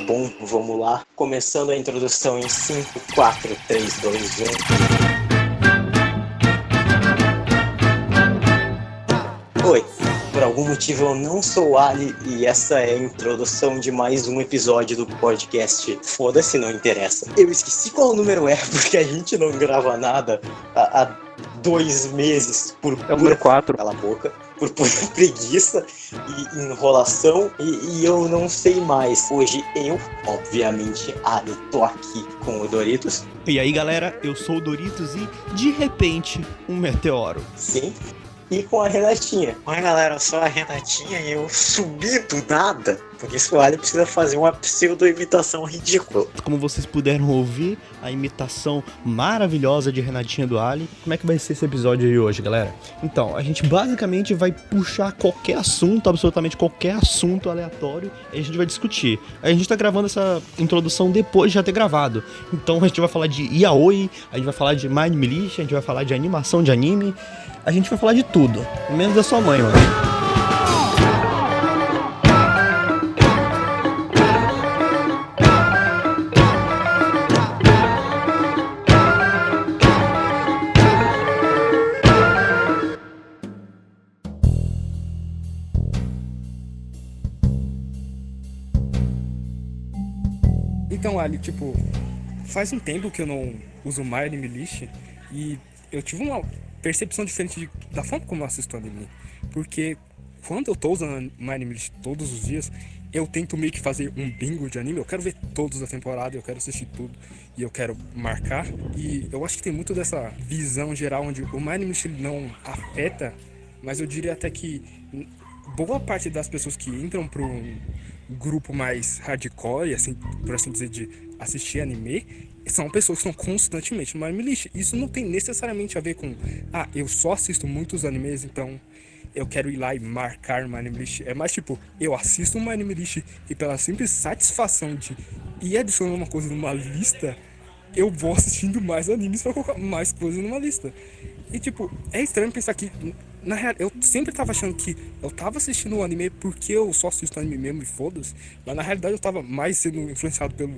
Bom, vamos lá. Começando a introdução em 5, 4, 3, 2, 1. Oi, por algum motivo eu não sou o Ali e essa é a introdução de mais um episódio do podcast Foda-se, não interessa. Eu esqueci qual número é, porque a gente não grava nada há 2 meses por É o número 4. Cala a boca. Por pura preguiça e enrolação, e eu não sei mais. Hoje eu, obviamente, tô aqui com o Doritos. E aí galera, eu sou o Doritos e, de repente, um meteoro. Sim. E com a Renatinha. Oi galera, eu sou a Renatinha e eu subi do nada. Por isso o Ali precisa fazer uma pseudo-imitação ridícula. Como vocês puderam ouvir, a imitação maravilhosa de Renatinha do Ali. Como é que vai ser esse episódio aí hoje, galera? Então, a gente basicamente vai puxar qualquer assunto, absolutamente qualquer assunto aleatório, e a gente vai discutir. A gente tá gravando essa introdução depois de já ter gravado. Então a gente vai falar de yaoi, a gente vai falar de Mind Militia, a gente vai falar de animação de anime. A gente vai falar de tudo, menos da sua mãe, mano. Então, Ali, faz um tempo que eu não uso mais Anime List e eu tive uma percepção diferente da forma como eu assisto anime. Porque quando eu tô usando My Anime List todos os dias, eu tento meio que fazer um bingo de anime. Eu quero ver todos da temporada, eu quero assistir tudo e eu quero marcar. E eu acho que tem muito dessa visão geral onde o My Anime List não afeta, mas eu diria até que boa parte das pessoas que entram para um grupo mais hardcore, assim, por assim dizer, de assistir anime, são pessoas que estão constantemente no Anime List. Isso não tem necessariamente a ver com eu só assisto muitos animes, então eu quero ir lá e marcar uma Anime List. É mais eu assisto uma Anime List e pela simples satisfação de ir adicionando uma coisa numa lista, eu vou assistindo mais animes pra colocar mais coisas numa lista. E é estranho pensar que, na real, eu sempre tava achando que eu tava assistindo o anime porque eu só assisto anime mesmo e foda-se. Mas na realidade eu tava mais sendo influenciado pela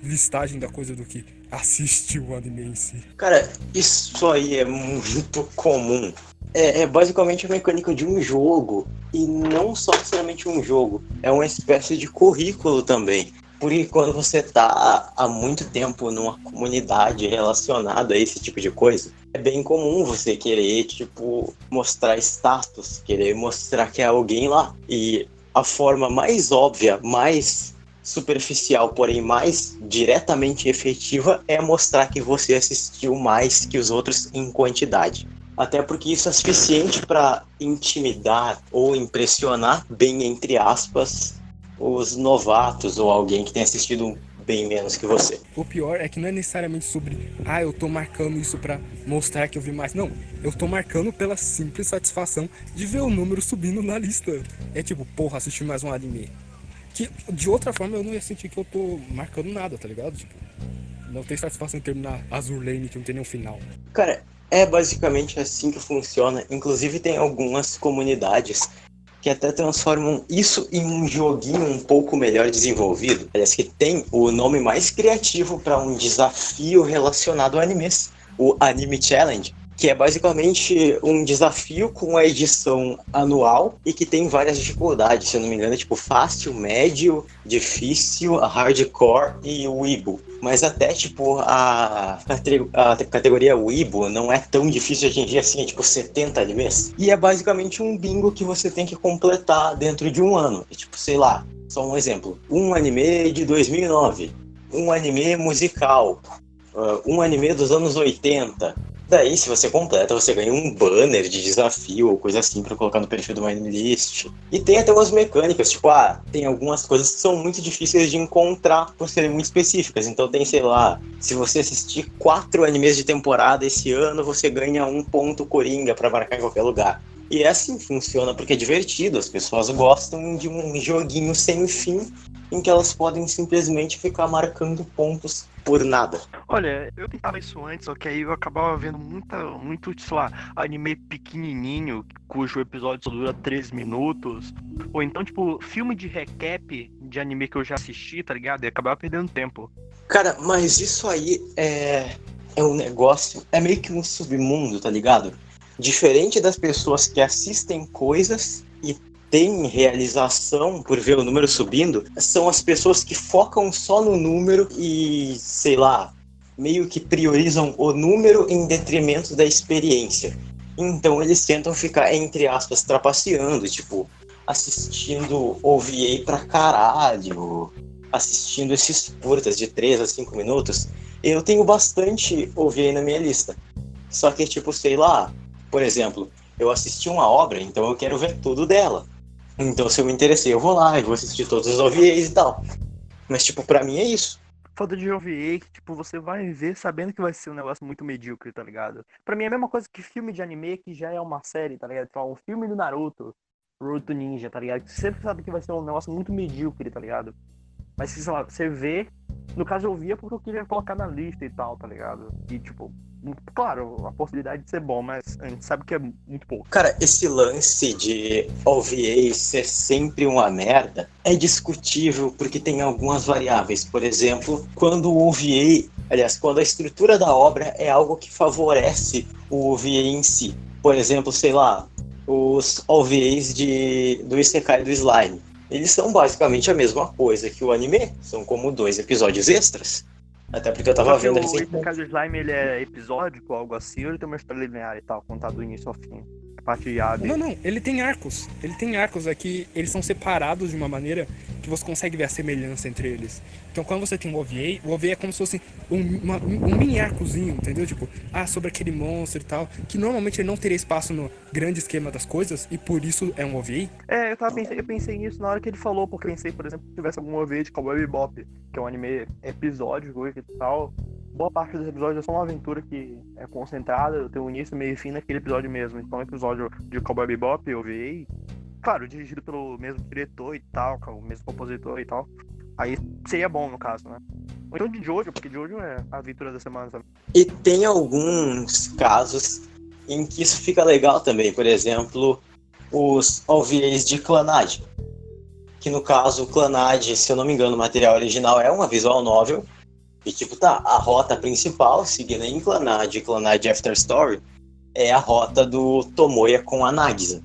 listagem da coisa do que assistir o anime em si. Cara, isso aí é muito comum. É basicamente a mecânica de um jogo. E não só necessariamente um jogo. É uma espécie de currículo também. Porque quando você tá há muito tempo numa comunidade relacionada a esse tipo de coisa, é bem comum você querer, mostrar status, querer mostrar que é alguém lá. E a forma mais óbvia, mais superficial, porém mais diretamente efetiva, é mostrar que você assistiu mais que os outros em quantidade. Até porque isso é suficiente para intimidar ou impressionar, bem entre aspas, os novatos ou alguém que tem assistido bem menos que você. O pior é que não é necessariamente sobre eu tô marcando isso pra mostrar que eu vi mais. Não, eu tô marcando pela simples satisfação de ver o número subindo na lista. É porra, assisti mais um anime. Que de outra forma eu não ia sentir que eu tô marcando nada, tá ligado? Não tem satisfação em terminar Azur Lane que não tem nenhum final. Cara, é basicamente assim que funciona. Inclusive tem algumas comunidades que até transformam isso em um joguinho um pouco melhor desenvolvido. Aliás, que tem o nome mais criativo para um desafio relacionado a animes, o Anime Challenge, que é basicamente um desafio com a edição anual e que tem várias dificuldades, se eu não me engano, fácil, médio, difícil, hardcore e Weibo. Mas até, a categoria Weibo não é tão difícil de atingir assim, 70 animes. E é basicamente um bingo que você tem que completar dentro de um ano. Sei lá, só um exemplo. Um anime de 2009, um anime musical, um anime dos anos 80. Daí, se você completa, você ganha um banner de desafio ou coisa assim pra colocar no perfil do My Anime List. E tem até umas mecânicas, tem algumas coisas que são muito difíceis de encontrar por serem muito específicas. Então tem, sei lá, se você assistir 4 animes de temporada esse ano, você ganha 1 ponto coringa pra marcar em qualquer lugar. E é assim que funciona, porque é divertido, as pessoas gostam de um joguinho sem fim em que elas podem simplesmente ficar marcando pontos por nada. Olha, eu tentava isso antes, só que aí eu acabava vendo muito, sei lá, anime pequenininho, cujo episódio só dura 3 minutos. Ou então, tipo, filme de recap de anime que eu já assisti, tá ligado? E acabava perdendo tempo. Cara, mas isso aí é um negócio, é meio que um submundo, tá ligado? Diferente das pessoas que assistem coisas e têm realização por ver o número subindo, são as pessoas que focam só no número e, sei lá, meio que priorizam o número em detrimento da experiência. Então eles tentam ficar, entre aspas, trapaceando, tipo, assistindo OVA pra caralho, assistindo esses curtas de 3 a 5 minutos. Eu tenho bastante OVA na minha lista. Só que, tipo, sei lá, por exemplo, eu assisti uma obra, então eu quero ver tudo dela. Então, se eu me interessei, eu vou lá e vou assistir todos os OVAs e tal. Mas, tipo, pra mim é isso. Foda de OVA que, tipo, você vai ver sabendo que vai ser um negócio muito medíocre, tá ligado? Pra mim é a mesma coisa que filme de anime que já é uma série, tá ligado? Tipo, um filme do Naruto, Road to Ninja, tá ligado? Você sempre sabe que vai ser um negócio muito medíocre, tá ligado? Mas, sei lá, você vê... No caso, eu via porque eu queria colocar na lista e tal, tá ligado? E, tipo, claro, a possibilidade de ser bom, mas a gente sabe que é muito pouco. Cara, esse lance de OVA ser sempre uma merda é discutível porque tem algumas variáveis. Por exemplo, quando o OVA, aliás, quando a estrutura da obra é algo que favorece o OVA em si. Por exemplo, sei lá, os OVAs do Isekai do Slime. Eles são basicamente a mesma coisa que o anime, são como 2 episódios extras. Até porque eu tava vendo recentemente. O caso do Slime, ele é episódico, algo assim, ou ele tem uma história linear e tal, contado do início ao fim? A parte de A, B. Não, ele tem arcos. Ele tem arcos aqui, eles são separados de uma maneira que você consegue ver a semelhança entre eles. Então, quando você tem o OVA é como se fosse um mini arcozinho, entendeu? Tipo, sobre aquele monstro e tal, que normalmente ele não teria espaço no grande esquema das coisas, e por isso é um OVA. Eu pensei nisso na hora que ele falou, porque eu pensei, por exemplo, se tivesse algum OVA de Cowboy Bebop, que é um anime episódico e tal. Boa parte dos episódios é só uma aventura que é concentrada, tem um início, meio e fim naquele episódio mesmo. Então, um episódio de Cowboy Bebop, OVA, claro, dirigido pelo mesmo diretor e tal, com o mesmo compositor e tal. Aí seria bom, no caso, né? Ou então de Jojo, porque Jojo é a aventura da semana também. E tem alguns casos em que isso fica legal também. Por exemplo, os OVAs de Clannad. Que no caso, o Clannad, se eu não me engano, o material original é uma visual novel. E tipo, a rota principal, seguindo em Clannad After Story, é a rota do Tomoya com a Nagisa.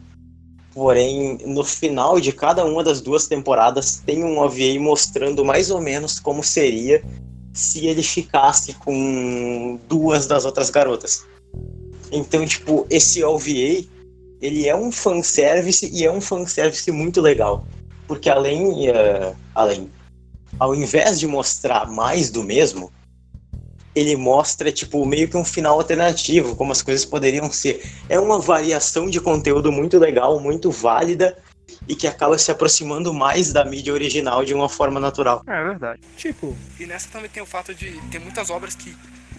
Porém, no final de cada uma das 2 temporadas, tem um OVA mostrando mais ou menos como seria se ele ficasse com 2 das outras garotas. Então, tipo, esse OVA, ele é um fanservice e é um fanservice muito legal. Porque ao invés de mostrar mais do mesmo, ele mostra, tipo, meio que um final alternativo, como as coisas poderiam ser. É uma variação de conteúdo muito legal, muito válida, e que acaba se aproximando mais da mídia original de uma forma natural. É verdade. Tipo, e nessa também tem o fato de ter muitas obras que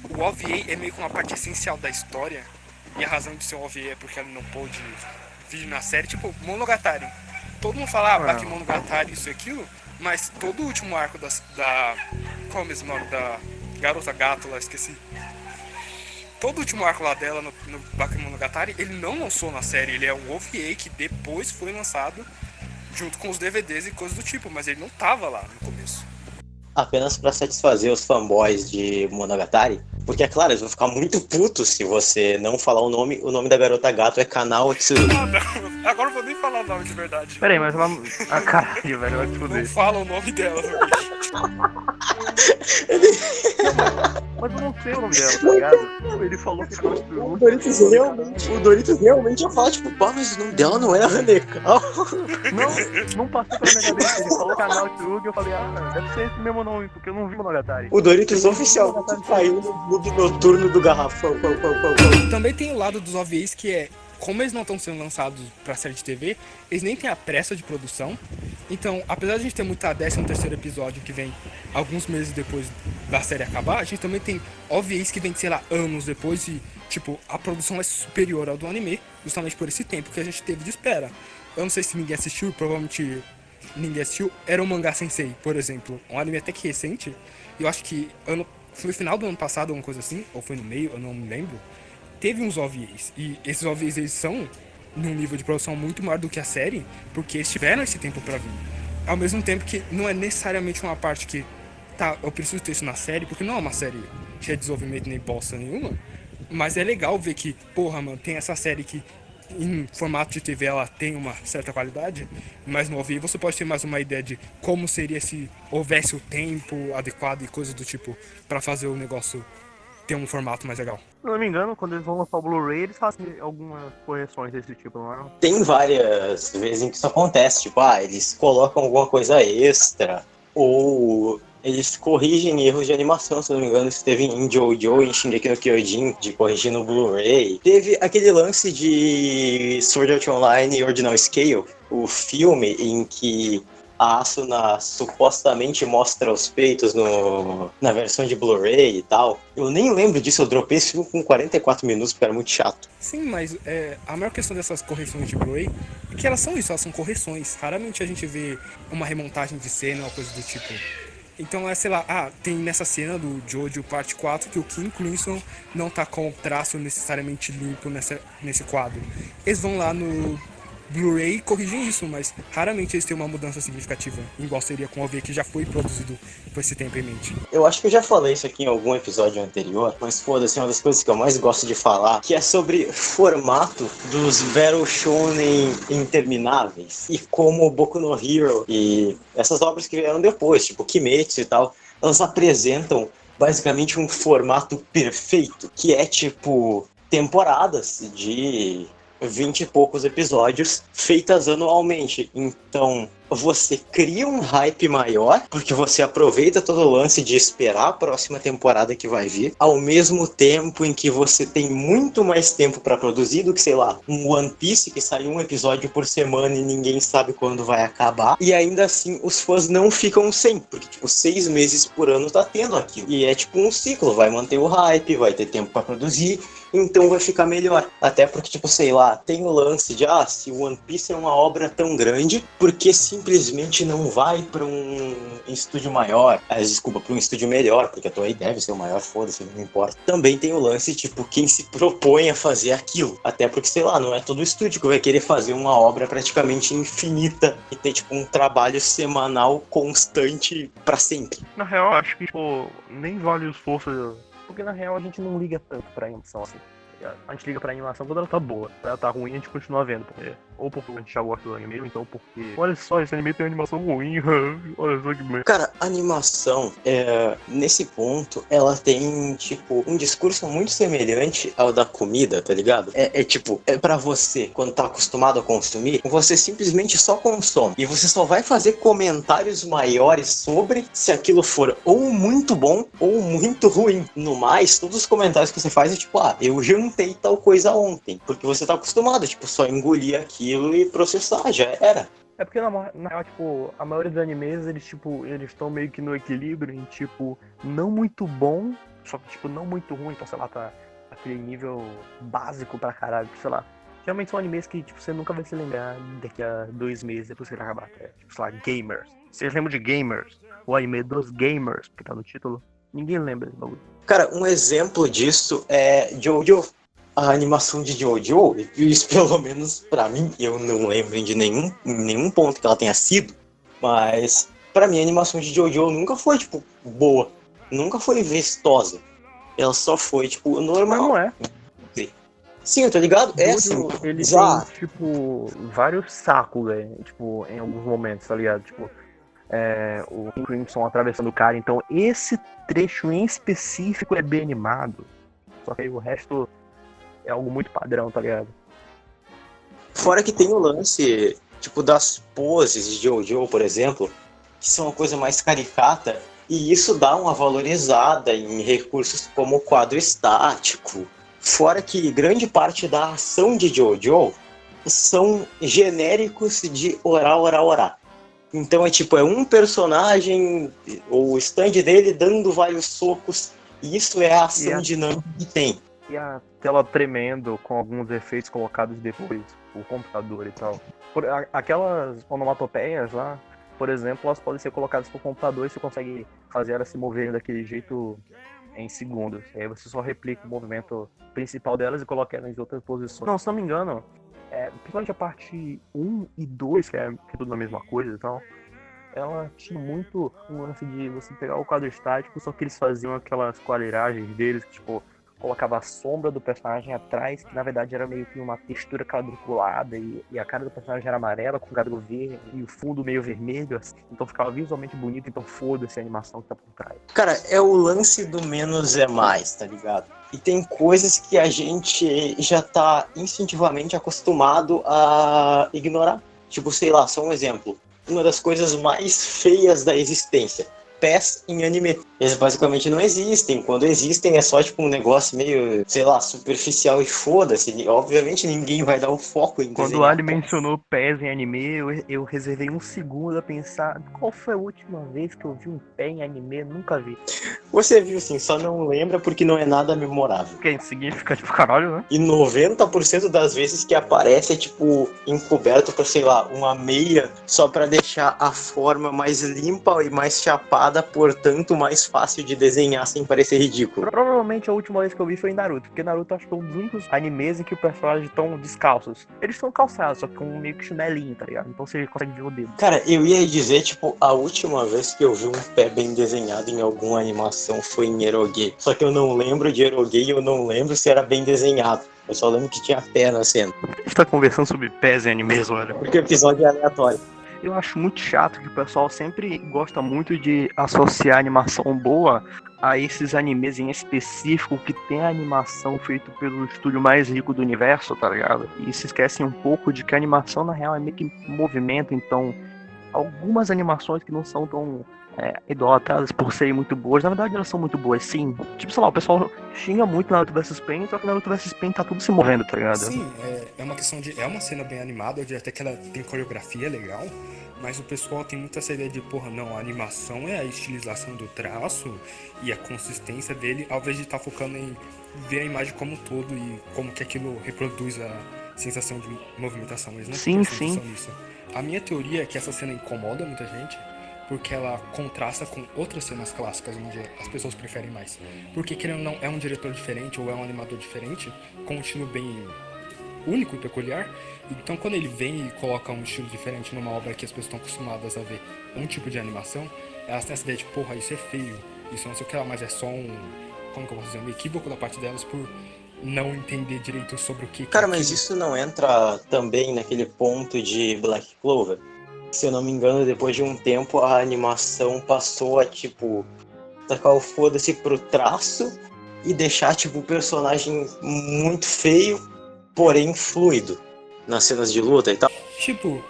o OVA é meio que uma parte essencial da história, e a razão de ser um OVA é porque ela não pôde vir na série, tipo, Monogatari. Todo mundo fala, Bakemonogatari, isso e aquilo, mas todo o último arco qual é o mesmo nome? Da Garota Gato lá, esqueci. Todo o último arco lá dela no Bakemonogatari, ele não lançou na série, ele é um OVA que depois foi lançado junto com os DVDs e coisas do tipo, mas ele não tava lá no começo. Apenas pra satisfazer os fanboys de Monogatari, porque é claro, eles vão ficar muito putos se você não falar o nome da Garota Gato é Kanao Tsuru. Não, agora eu vou nem falar o nome de verdade. Peraí, mas ela... caralho, velho, vai te fuder. Não fala o nome dela, bicho. Mas eu não sei o nome dela, tá ligado? Ele falou que O Doritos realmente ia falar, tipo, pá, mas o nome dela não era Hanekal. Não passou pela minha cabeça. Ele falou canal Tug e eu falei, deve ser esse mesmo nome, porque eu não vi Monogatari. O Doritos oficialmente caiu no clube noturno do garrafão. Também tem o lado dos OVAs que como eles não estão sendo lançados pra série de TV, eles nem têm a pressa de produção. Então, apesar de a gente ter muito a 13º episódio que vem alguns meses depois da série acabar, a gente também tem OVAs que vem, sei lá, anos depois e, tipo, a produção é superior ao do anime, justamente por esse tempo que a gente teve de espera. Eu não sei se ninguém assistiu, provavelmente ninguém assistiu, era o Mangá Sensei, por exemplo. Um anime até que recente. Eu acho que foi no final do ano passado, alguma coisa assim, ou foi no meio, eu não me lembro. Teve uns OVAs. E esses OVAs, eles são num nível de produção muito maior do que a série, porque eles tiveram esse tempo pra vir. Ao mesmo tempo que não é necessariamente uma parte que, tá, eu preciso ter isso na série, porque não é uma série cheia de desenvolvimento nem bosta nenhuma. Mas é legal ver que, porra, mano, tem essa série que em formato de TV ela tem uma certa qualidade, mas no OVA você pode ter mais uma ideia de como seria se houvesse o tempo adequado e coisas do tipo pra fazer o negócio ter um formato mais legal. Se não me engano, quando eles vão lançar o Blu-ray, eles fazem algumas correções desse tipo, não é? Tem várias vezes em que isso acontece, tipo, eles colocam alguma coisa extra, ou eles corrigem erros de animação, se não me engano, isso teve em JoJo e em Shingeki no Kyojin, de corrigir no Blu-ray. Teve aquele lance de Sword Art Online Ordinal Scale, o filme em que a Asuna supostamente mostra os peitos na versão de Blu-ray e tal. Eu nem lembro disso, eu dropei esse filme com 44 minutos, porque era muito chato. Sim, mas a maior questão dessas correções de Blu-ray é que elas são isso, elas são correções. Raramente a gente vê uma remontagem de cena ou coisa do tipo. Então sei lá, tem nessa cena do Jojo parte 4 que o Kim Crimson não tá com o traço necessariamente limpo nesse quadro. Eles vão lá no Blu-ray e corrigem isso, mas raramente eles têm uma mudança significativa, igual seria com o OVA que já foi produzido com esse tempo em mente. Eu acho que eu já falei isso aqui em algum episódio anterior, mas foda-se, é uma das coisas que eu mais gosto de falar, que é sobre formato dos Battle Shonen intermináveis, e como Boku no Hero e essas obras que vieram depois, tipo Kimetsu e tal, elas apresentam basicamente um formato perfeito, que é tipo temporadas de 20 e poucos episódios feitas anualmente. Então você cria um hype maior, porque você aproveita todo o lance de esperar a próxima temporada que vai vir, ao mesmo tempo em que você tem muito mais tempo para produzir do que, sei lá, um One Piece que sai um episódio por semana e ninguém sabe quando vai acabar, e ainda assim os fãs não ficam sem, porque tipo 6 meses por ano tá tendo aquilo, e é tipo um ciclo, vai manter o hype, vai ter tempo para produzir, então vai ficar melhor. Até porque, tipo, sei lá, tem o lance de, se o One Piece é uma obra tão grande, por que simplesmente não vai pra um estúdio maior? Desculpa, pra um estúdio melhor, porque a Toei deve ser o maior, foda-se, não importa. Também tem o lance, tipo, quem se propõe a fazer aquilo. Até porque, sei lá, não é todo estúdio que vai querer fazer uma obra praticamente infinita e ter, tipo, um trabalho semanal constante pra sempre. Na real, acho que, tipo, nem vale o esforço. Porque na real a gente não liga tanto pra animação assim. A gente liga pra animação quando ela tá boa. Quando ela tá ruim, a gente continua vendo. Ou porque a gente já gosta do anime, ou então porque... Olha só, esse anime tem uma animação ruim. Olha só que merda. Cara, a animação, nesse ponto, ela tem, tipo, um discurso muito semelhante ao da comida, tá ligado? Tipo, pra você, quando tá acostumado a consumir, você simplesmente só consome. E você só vai fazer comentários maiores sobre se aquilo for ou muito bom ou muito ruim. No mais, todos os comentários que você faz é tipo, eu jantei tal coisa ontem. Porque você tá acostumado, tipo, só engolir aquilo e processar, já era. É porque na real, tipo, a maioria dos animes, eles estão meio que no equilíbrio em, tipo, não muito bom, só que, tipo, não muito ruim, então, sei lá, tá aquele nível básico pra caralho, sei lá. Geralmente são animes que, tipo, você nunca vai se lembrar daqui a 2 meses, depois que ele acabar. Tipo, sei lá, Gamers. Vocês lembram de Gamers? O anime dos Gamers, que tá no título? Ninguém lembra desse bagulho. Cara, um exemplo disso é JoJo. A animação de JoJo, isso pelo menos pra mim, eu não lembro de nenhum ponto que ela tenha sido, mas pra mim a animação de JoJo nunca foi, tipo, boa, nunca foi vistosa. Ela só foi, tipo, normal. Mas não é. Sim, eu tô ligado? Jojo, ele tem, tipo, vários sacos, velho, tipo, em alguns momentos, tá ligado? Tipo, o Crimson atravessando o cara, então esse trecho em específico é bem animado, só que aí o resto é algo muito padrão, tá ligado? Fora que tem o lance, tipo, das poses de JoJo, por exemplo, que são uma coisa mais caricata, e isso dá uma valorizada em recursos como o quadro estático. Fora que grande parte da ação de JoJo são genéricos de orar. Então é um personagem, ou o stand dele dando vários socos, e isso é a ação dinâmica que tem. E a tela tremendo com alguns efeitos colocados depois, o computador e tal. Aquelas onomatopeias lá, por exemplo, elas podem ser colocadas pro computador e você consegue fazer elas se moverem daquele jeito em segundos. E aí você só replica o movimento principal delas e coloca elas em outras posições. Não, se não me engano, principalmente a parte 1 e 2, que é tudo a mesma coisa e tal, ela tinha muito um lance de você pegar o quadro estático, só que eles faziam aquelas quadriragens deles, que tipo, colocava a sombra do personagem atrás, que na verdade era meio que uma textura quadriculada, e a cara do personagem era amarela com quadro verde, e o fundo meio vermelho, assim, então ficava visualmente bonito, então foda-se a animação que tá por trás. Cara, é o lance do menos é mais, tá ligado? E tem coisas que a gente já tá instintivamente acostumado a ignorar. Tipo, sei lá, só um exemplo. Uma das coisas mais feias da existência. Pés em anime. Eles basicamente não existem. Quando existem é só tipo um negócio meio, sei lá, superficial e foda-se. Obviamente ninguém vai dar o foco em Quando o Ali mencionou pés em anime, eu reservei um segundo a pensar qual foi a última vez que eu vi um pé em anime. Nunca vi. Você viu sim, só não lembra porque não é nada memorável. Que significa tipo caralho, né? E 90% das vezes que aparece é tipo encoberto por, sei lá, uma meia só pra deixar a forma mais limpa e mais chapada, portanto mais fácil de desenhar sem parecer ridículo. Provavelmente a última vez que eu vi foi em Naruto, porque Naruto acho que é um dos únicos animes em que os personagens estão descalços. Eles estão calçados, só que com meio que chinelinho, tá ligado? Então você consegue ver o dedo. Cara, eu ia dizer, tipo, a última vez que eu vi um pé bem desenhado em alguma animação foi em Eroge. Só que eu não lembro de Eroge e eu não lembro se era bem desenhado. Eu só lembro que tinha pé na cena. A gente tá conversando sobre pés em animes, olha. Porque o episódio é aleatório. Eu acho muito chato que o pessoal sempre gosta muito de associar animação boa a esses animes em específico que tem a animação feita pelo estúdio mais rico do universo, tá ligado? E se esquecem um pouco de que a animação na real é meio que movimento, então algumas animações que não são tão idolatradas por serem muito boas, na verdade elas são muito boas, sim. Tipo, sei lá, o pessoal xinga muito Naruto vs Pain, só que Naruto vs Pain tá tudo se movendo, tá ligado? Sim, é uma questão de... É uma cena bem animada, eu diria até que ela tem coreografia legal, mas o pessoal tem muito essa ideia de, porra, não, a animação é a estilização do traço e a consistência dele, ao invés de estar focando em ver a imagem como um todo e como que aquilo reproduz a sensação de movimentação. Eles não Sim, prestam sim. atenção nisso. A minha teoria é que essa cena incomoda muita gente, porque ela contrasta com outras cenas clássicas onde as pessoas preferem mais. Porque, querendo ou não, é um diretor diferente ou é um animador diferente, com um estilo bem único e peculiar. Então, quando ele vem e coloca um estilo diferente numa obra que as pessoas estão acostumadas a ver um tipo de animação, elas têm essa ideia de, porra, isso é feio, isso não sei o que lá, mas é só um... Como que eu posso dizer? Um equívoco da parte delas por não entender direito sobre o que... Cara, mas isso não entra também naquele ponto de Black Clover? Se eu não me engano, depois de um tempo a animação passou a, tipo, tacar o foda-se pro traço e deixar, tipo, o personagem muito feio, porém fluido nas cenas de luta e tal. Tipo,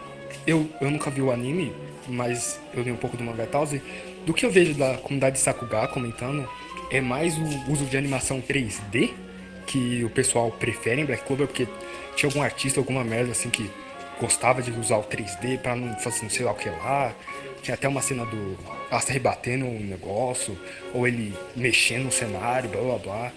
eu nunca vi o anime, mas eu li um pouco do mangá e tal, e do que eu vejo da comunidade de Sakuga comentando, é mais o uso de animação 3D que o pessoal prefere em Black Clover, porque tinha algum artista, alguma merda assim que gostava de usar o 3D pra não fazer não sei lá o que lá. Tinha até uma cena do Asta rebatendo um negócio, ou ele mexendo no cenário, blá blá blá.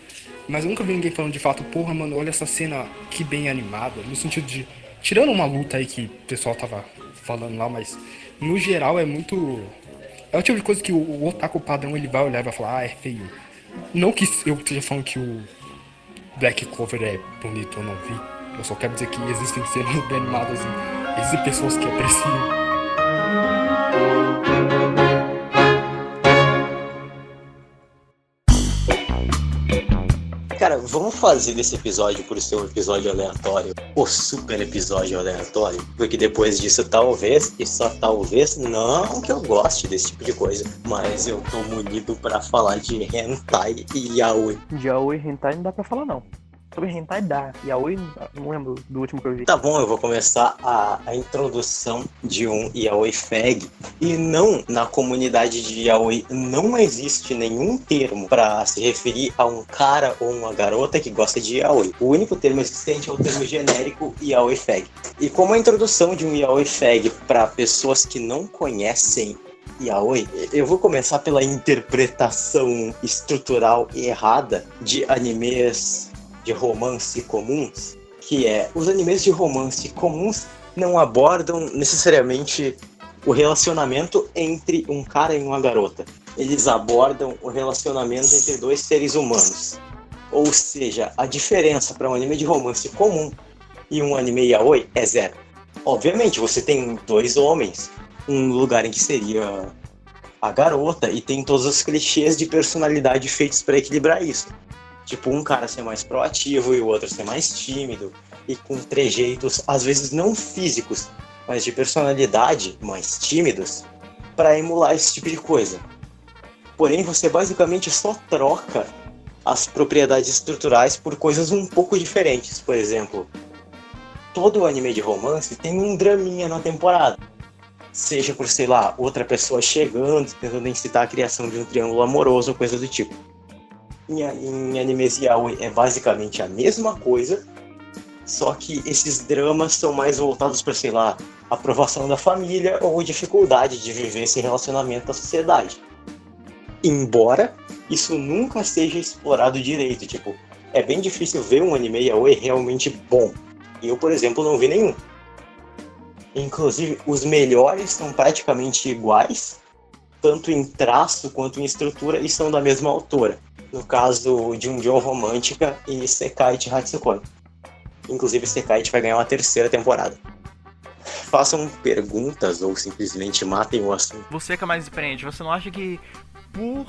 Mas eu nunca vi ninguém falando de fato, porra, mano, olha essa cena que bem animada, no sentido de... Tirando uma luta aí que o pessoal tava falando lá, mas no geral é muito... É o tipo de coisa que o otaku padrão ele vai olhar e vai falar, ah, é feio. Não que eu esteja falando que o Black Clover é bonito, eu não vi. Eu só quero dizer que existem cenas bem animadas e existem pessoas que apreciam. Cara, vamos fazer desse episódio por ser um episódio aleatório, o super episódio aleatório, porque depois disso talvez, e só talvez, não que eu goste desse tipo de coisa, mas eu tô munido pra falar de hentai e yaoi. Yaoi e hentai não dá pra falar não. Sobre hentai dá, yaoi não lembro do último que eu vi. Tá bom, eu vou começar a introdução de um yaoi fag. E não, na comunidade de yaoi não existe nenhum termo para se referir a um cara ou uma garota que gosta de yaoi. O único termo existente é o termo genérico yaoi fag. E como a introdução de um yaoi fag para pessoas que não conhecem yaoi, eu vou começar pela interpretação estrutural errada de animes de romance comuns, que é, os animes de romance comuns não abordam necessariamente o relacionamento entre um cara e uma garota. Eles abordam o relacionamento entre dois seres humanos. Ou seja, a diferença para um anime de romance comum e um anime yaoi é zero. Obviamente, você tem dois homens, um lugar em que seria a garota, e tem todos os clichês de personalidade feitos para equilibrar isso. Tipo, um cara ser mais proativo e o outro ser mais tímido, e com trejeitos, às vezes não físicos, mas de personalidade mais tímidos, para emular esse tipo de coisa. Porém, você basicamente só troca as propriedades estruturais por coisas um pouco diferentes. Por exemplo, todo anime de romance tem um draminha na temporada. Seja por, sei lá, outra pessoa chegando, tentando incitar a criação de um triângulo amoroso ou coisa do tipo. Em animes yaoi é basicamente a mesma coisa, só que esses dramas são mais voltados para, sei lá, aprovação da família ou dificuldade de viver esse relacionamento na sociedade. Embora isso nunca seja explorado direito, tipo, é bem difícil ver um anime yaoi realmente bom. Eu, por exemplo, não vi nenhum. Inclusive, os melhores são praticamente iguais, tanto em traço quanto em estrutura, e são da mesma autora. No caso de Junjo Romântica e Sekaiichi Hatsukoi. Inclusive, Sekaiichi vai ganhar uma 3ª temporada. Façam perguntas ou simplesmente matem o assunto. Você que é mais experiente, você não acha que por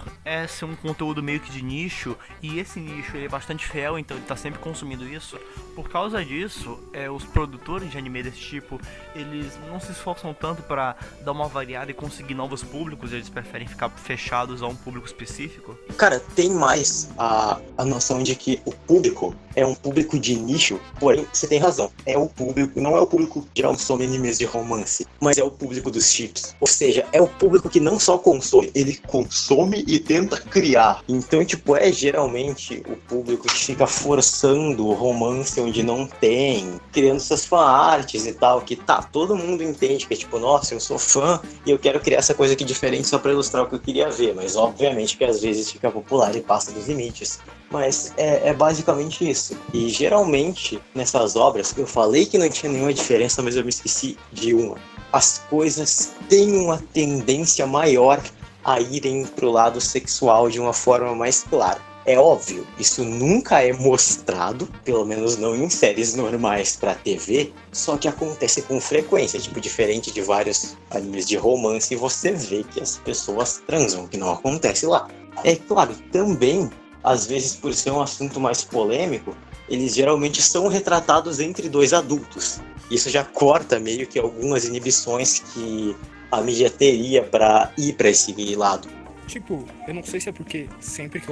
ser um conteúdo meio que de nicho, e esse nicho ele é bastante fiel, então ele tá sempre consumindo isso, por causa disso, os produtores de anime desse tipo, eles não se esforçam tanto para dar uma variada e conseguir novos públicos, eles preferem ficar fechados a um público específico? Cara, tem mais a noção de que o público é um público de nicho, porém, você tem razão, é o público, não é o público que consome animes de romance, mas é o público dos chips. Ou seja, é o público que não só consome, ele consome e tenta criar. Então, tipo, é geralmente o público que fica forçando o romance onde não tem, criando suas fanarts e tal, que tá, todo mundo entende que é tipo, nossa, eu sou fã e eu quero criar essa coisa aqui diferente só pra ilustrar o que eu queria ver, mas obviamente que às vezes fica popular e passa dos limites. Mas é basicamente isso. E geralmente, nessas obras, eu falei que não tinha nenhuma diferença, mas eu me esqueci de uma. As coisas têm uma tendência maior a irem pro lado sexual de uma forma mais clara. É óbvio, isso nunca é mostrado, pelo menos não em séries normais pra TV, só que acontece com frequência, tipo, diferente de vários animes de romance, você vê que as pessoas transam, que não acontece lá. É claro, também, às vezes por ser um assunto mais polêmico, eles geralmente são retratados entre dois adultos. Isso já corta meio que algumas inibições que a mídia teria pra ir pra esse lado. Tipo, eu não sei se é porque sempre que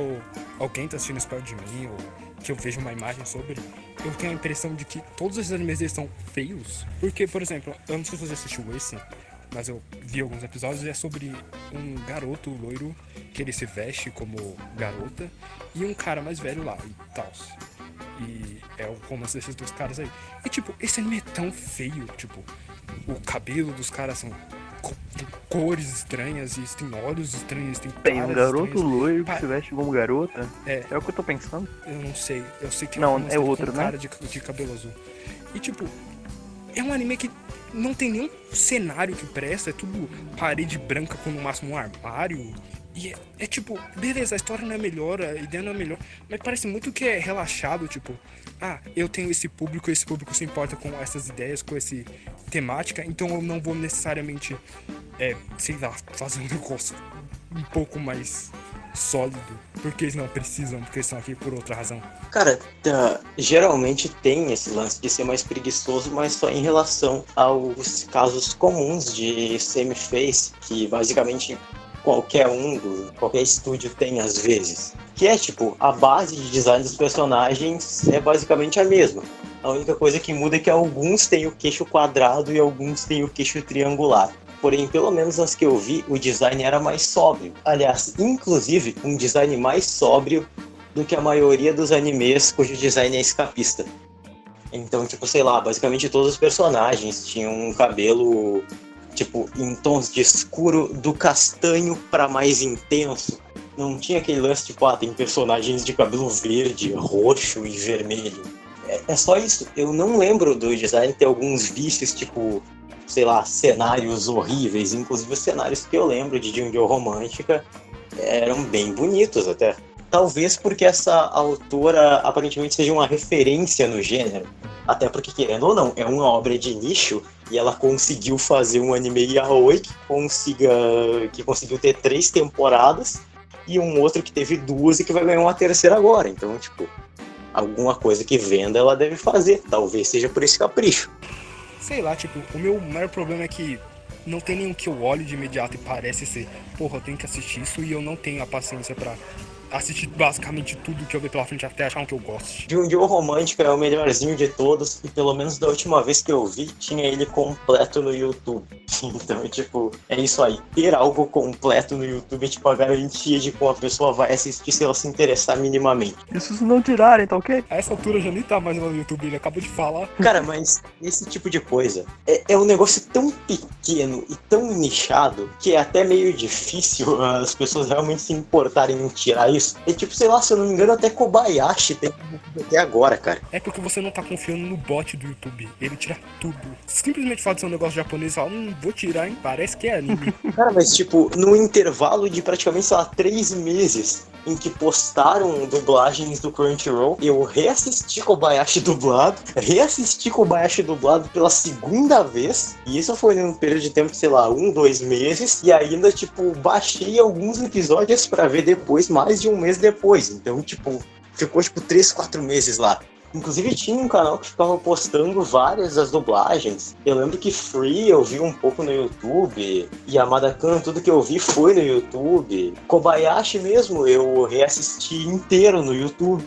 alguém tá assistindo isso perto de mim, ou que eu vejo uma imagem sobre, eu tenho a impressão de que todos esses animes deles são feios. Porque, por exemplo, eu não sei se você assistiu esse, mas eu vi alguns episódios e é sobre um garoto loiro que ele se veste como garota e um cara mais velho lá e tal. E é o romance desses dois caras aí. E tipo, esse anime é tão feio, tipo, o cabelo dos caras são cores estranhas, e tem olhos estranhos, tem Tem um garoto estranhas. loiro que se veste como garota. É. É o que eu tô pensando. Eu não sei, eu sei que Não, um é outro, com né? cara de cabelo azul. E tipo, é um anime que não tem nenhum cenário que presta, é tudo parede branca com no máximo um armário. E é tipo, beleza, a história não é melhor, a ideia não é melhor, mas parece muito que é relaxado, tipo, eu tenho esse público se importa com essas ideias, com essa temática, então eu não vou necessariamente, sei lá, fazer um negócio um pouco mais sólido, porque eles não precisam, porque eles estão aqui por outra razão. Cara, geralmente tem esse lance de ser mais preguiçoso, mas só em relação aos casos comuns de semi-face, que basicamente qualquer estúdio tem às vezes. Que é tipo, a base de design dos personagens é basicamente a mesma. A única coisa que muda é que alguns têm o queixo quadrado e alguns têm o queixo triangular. Porém, pelo menos nas que eu vi, o design era mais sóbrio. Aliás, inclusive, um design mais sóbrio do que a maioria dos animes cujo design é escapista. Então, tipo, sei lá, basicamente todos os personagens tinham um cabelo, tipo, em tons de escuro do castanho para mais intenso. Não tinha aquele lance, tipo, tem personagens de cabelo verde, roxo e vermelho. É só isso. Eu não lembro do design ter alguns vícios, tipo, sei lá, cenários horríveis. Inclusive os cenários que eu lembro de Yu-Gi-Oh! Romântica eram bem bonitos até. Talvez porque essa autora aparentemente seja uma referência no gênero. Até porque, querendo ou não, é uma obra de nicho e ela conseguiu fazer um anime yaoi que conseguiu ter 3 temporadas e um outro que teve 2 e que vai ganhar uma terceira agora. Então, tipo, alguma coisa que venda ela deve fazer. Talvez seja por esse capricho. Sei lá, tipo, o meu maior problema é que não tem nenhum que eu olhe de imediato e parece ser, porra, eu tenho que assistir isso e eu não tenho a paciência pra assistir basicamente tudo que eu ver pela frente até achar um que eu goste. Yu-Gi-Oh! Romântica é o melhorzinho de todos e pelo menos da última vez que eu vi, tinha ele completo no YouTube. Então, tipo, é isso aí. Ter algo completo no YouTube é tipo a garantia de como a pessoa vai assistir se ela se interessar minimamente. Isso se não tirarem, tá ok? A essa altura já nem tá mais no YouTube, ele acabou de falar. Cara, mas esse tipo de coisa é um negócio tão pequeno e tão nichado que é até meio difícil as pessoas realmente se importarem em tirar isso. É tipo, sei lá, se eu não me engano, até Kobayashi tem até agora, cara. É porque você não tá confiando no bot do YouTube. Ele tira tudo. Simplesmente fala de ser um negócio japonês e fala, vou tirar, hein? Parece que é anime. Cara, mas tipo, no intervalo de praticamente, sei lá, 3 meses em que postaram dublagens do Crunchyroll, eu reassisti Kobayashi dublado pela segunda vez, e isso foi num período de tempo de, sei lá, 1-2 meses, e ainda, tipo, baixei alguns episódios pra ver depois, mais de um mês depois, então, tipo, ficou, tipo, 3-4 meses lá. Inclusive tinha um canal que ficava postando várias das dublagens. Eu lembro que Free eu vi um pouco no YouTube. Yamada-kan, tudo que eu vi foi no YouTube. Kobayashi mesmo, eu reassisti inteiro no YouTube.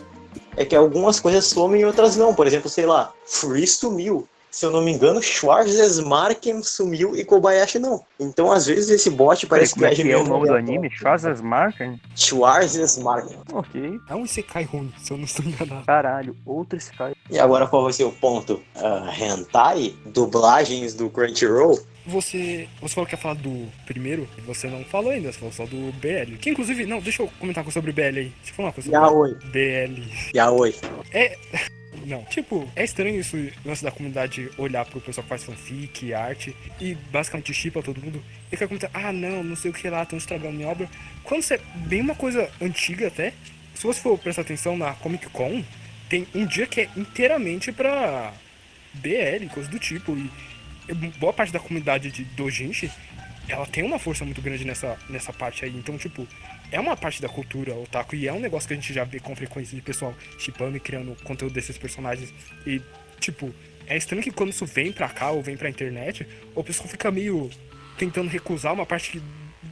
É que algumas coisas somem e outras não. Por exemplo, sei lá, Free sumiu. Se eu não me engano, Schwarzesmarken sumiu e Kobayashi não. Então, às vezes, esse bot parece Como é que é o nome do aleatório. anime? Schwarzesmarken? Schwarzesmarken. Ok. É um Isekai ruim, se eu não estou enganado. Caralho, outro Sky. E agora qual vai ser o ponto? Hentai? Dublagens do Crunchyroll? Você falou que ia falar do primeiro, e você não falou ainda, você falou só do BL. Que inclusive, não, deixa eu comentar sobre o BL aí. Deixa eu falar uma coisa sobre Yaoi. BL. Yaoi. Não, tipo, é estranho isso, o lance da comunidade olhar pro pessoal que faz fanfic, arte, e basicamente shippa todo mundo, e fica comentando, não sei o que lá, estão estragando minha obra. Quando você é bem uma coisa antiga até, se você for prestar atenção na Comic Con, tem um dia que é inteiramente pra BL, coisa do tipo, e boa parte da comunidade de doujinshi, ela tem uma força muito grande nessa parte aí, então, tipo, é uma parte da cultura otaku e é um negócio que a gente já vê com frequência de pessoal shippando e criando conteúdo desses personagens. E, tipo, é estranho que quando isso vem pra cá ou vem pra internet, o pessoal fica meio tentando recusar uma parte que,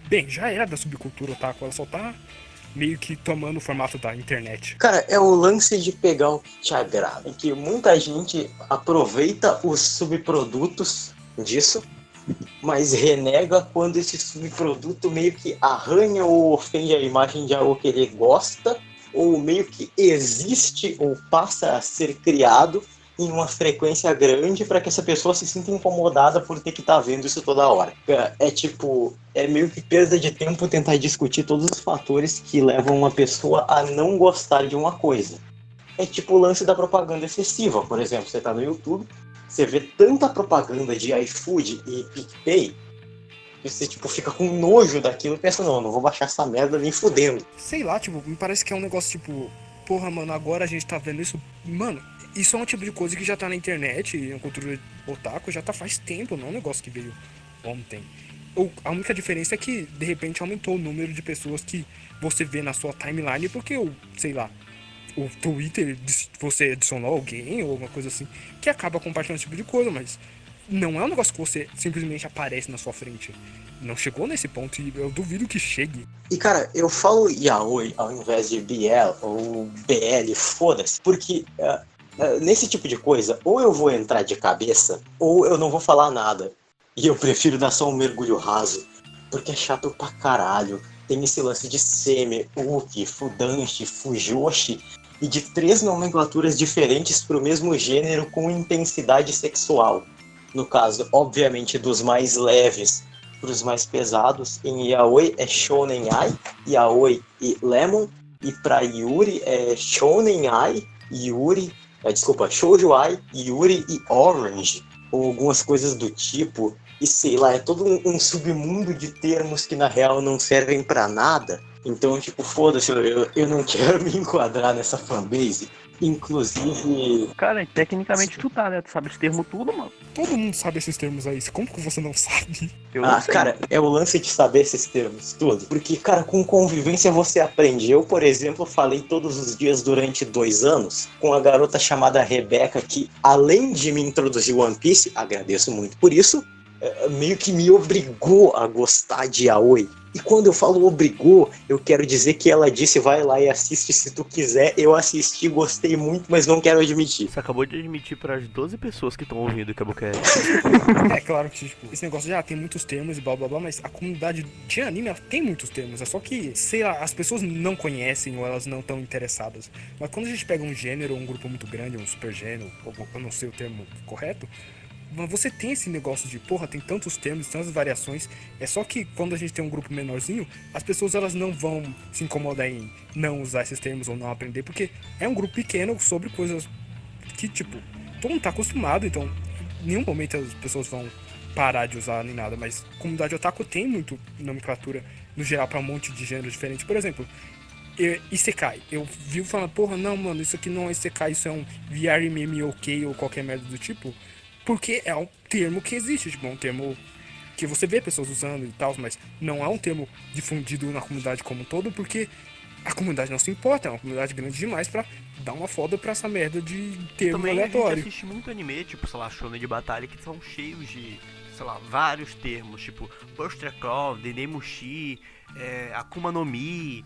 bem, já era da subcultura otaku, ela só tá meio que tomando o formato da internet. Cara, é o lance de pegar o que te agrada, em que muita gente aproveita os subprodutos disso, mas renega quando esse subproduto meio que arranha ou ofende a imagem de algo que ele gosta, ou meio que existe ou passa a ser criado em uma frequência grande para que essa pessoa se sinta incomodada por ter que estar vendo isso toda hora. É meio que perda de tempo tentar discutir todos os fatores que levam uma pessoa a não gostar de uma coisa. É tipo o lance da propaganda excessiva. Por exemplo, você tá no YouTube, você vê tanta propaganda de iFood e PicPay, e você tipo, fica com nojo daquilo e pensa, não vou baixar essa merda nem fudendo. Sei lá, tipo, me parece que é um negócio tipo, porra, mano, agora a gente tá vendo isso. Mano, isso é um tipo de coisa que já tá na internet, na cultura otaku, já tá faz tempo, não é um negócio que veio ontem. A única diferença é que, de repente, aumentou o número de pessoas que você vê na sua timeline, porque, sei lá, o Twitter, você adicionou alguém ou alguma coisa assim, que acaba compartilhando esse tipo de coisa, mas não é um negócio que você simplesmente aparece na sua frente. Não chegou nesse ponto e eu duvido que chegue. E cara, eu falo yaoi ao invés de BL ou BL, foda-se, porque nesse tipo de coisa, ou eu vou entrar de cabeça, ou eu não vou falar nada. E eu prefiro dar só um mergulho raso, porque é chato pra caralho. Tem esse lance de seme, uki, fudanshi, fujoshi, e de 3 nomenclaturas diferentes pro mesmo gênero com intensidade sexual. No caso, obviamente, dos mais leves pros mais pesados. Em yaoi é shounen ai, yaoi e lemon, e pra yuri é shounen ai, shoujo ai, yuri e orange. ou algumas coisas do tipo, e sei lá, é todo um submundo de termos que na real não servem pra nada. Então, tipo, foda-se, eu não quero me enquadrar nessa fanbase. Inclusive, Cara, tecnicamente tu tá, né? Tu sabe esse termo tudo, mano. Todo mundo sabe esses termos aí. Como que você não sabe? Eu não sei. cara, é o lance de saber esses termos tudo. Porque, cara, com convivência você aprende. Eu, por exemplo, falei todos os dias durante 2 anos com a garota chamada Rebeca, que além de me introduzir One Piece, agradeço muito por isso, meio que me obrigou a gostar de Yaoi. E quando eu falo obrigou, eu quero dizer que ela disse, vai lá e assiste se tu quiser. Eu assisti, gostei muito, mas não quero admitir. Você acabou de admitir pras 12 pessoas que estão ouvindo o Cabocast. É claro que, tipo, esse negócio já tem muitos termos e blá blá blá, mas a comunidade de anime ela tem muitos termos. É só que, sei lá, as pessoas não conhecem ou elas não estão interessadas. Mas quando a gente pega um gênero, um grupo muito grande, um super gênero, ou eu não sei o termo correto, você tem esse negócio de, porra, tem tantos termos, tantas variações. É só que quando a gente tem um grupo menorzinho, as pessoas elas não vão se incomodar em não usar esses termos ou não aprender, porque é um grupo pequeno sobre coisas que, tipo, todo mundo tá acostumado, então em nenhum momento as pessoas vão parar de usar nem nada. Mas a comunidade otaku tem muito nomenclatura no geral pra um monte de gêneros diferentes. Por exemplo, Isekai. Eu vi falando, porra, não, mano, isso aqui não é Isekai, isso é um VR meme ok ou qualquer merda do tipo. Porque é um termo que existe, tipo, é um termo que você vê pessoas usando e tal, mas não é um termo difundido na comunidade como um todo, porque a comunidade não se importa, é uma comunidade grande demais pra dar uma foda pra essa merda de termo Também a aleatório. gente assiste muito anime, tipo, sei lá, shonen de batalha, que são cheios de, sei lá, vários termos, tipo, Buster Call, Dendemushi, Akuma no Mi,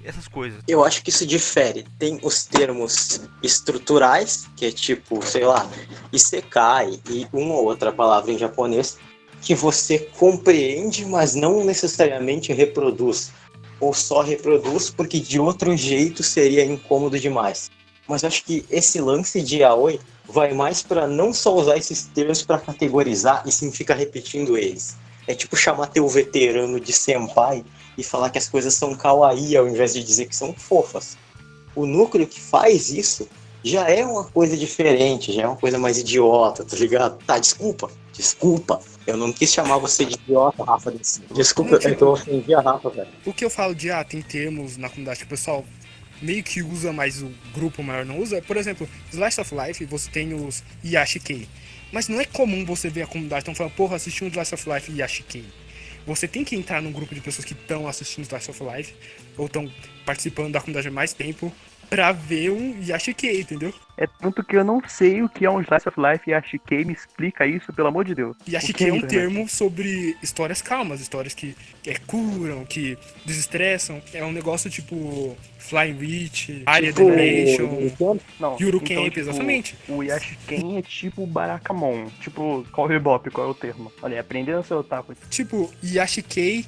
essas coisas. Eu acho que isso difere. Tem os termos estruturais, que é tipo, sei lá, isekai e uma ou outra palavra em japonês, que você compreende, mas não necessariamente reproduz. Ou só reproduz porque de outro jeito seria incômodo demais. Mas acho que esse lance de yaoi vai mais para não só usar esses termos para categorizar e sim ficar repetindo eles. É tipo chamar teu veterano de senpai e falar que as coisas são kawaii ao invés de dizer que são fofas. O núcleo que faz isso já é uma coisa diferente, já é uma coisa mais idiota, tá ligado? Tá, desculpa. Eu não quis chamar você de idiota, Rafa. Desculpa, é que eu ofendi a Rafa, velho. O que eu falo de, tem termos na comunidade que o pessoal meio que usa, mas o grupo maior não usa. Por exemplo, Slice of Life, você tem os Yashikei. Mas não é comum você ver a comunidade tão falando, porra, assisti um Slice of Life e Yashikei. Você tem que entrar num grupo de pessoas que estão assistindo Slice of Life, ou estão participando da comunidade há mais tempo, pra ver um Yashikei, entendeu? É tanto que eu não sei o que é um Slice of Life e a Shikei me explica isso, pelo amor de Deus. Yashikei é um termo sobre histórias calmas, histórias que curam, que desestressam. É um negócio tipo Flying Witch, Area Dimension, Não, Yuru então, Camp, tipo, exatamente. O Yashiken é tipo Barakamon, tipo Cowboy Bebop, qual é o termo? Olha, aprendendo seu otaku. Tipo, Yashikei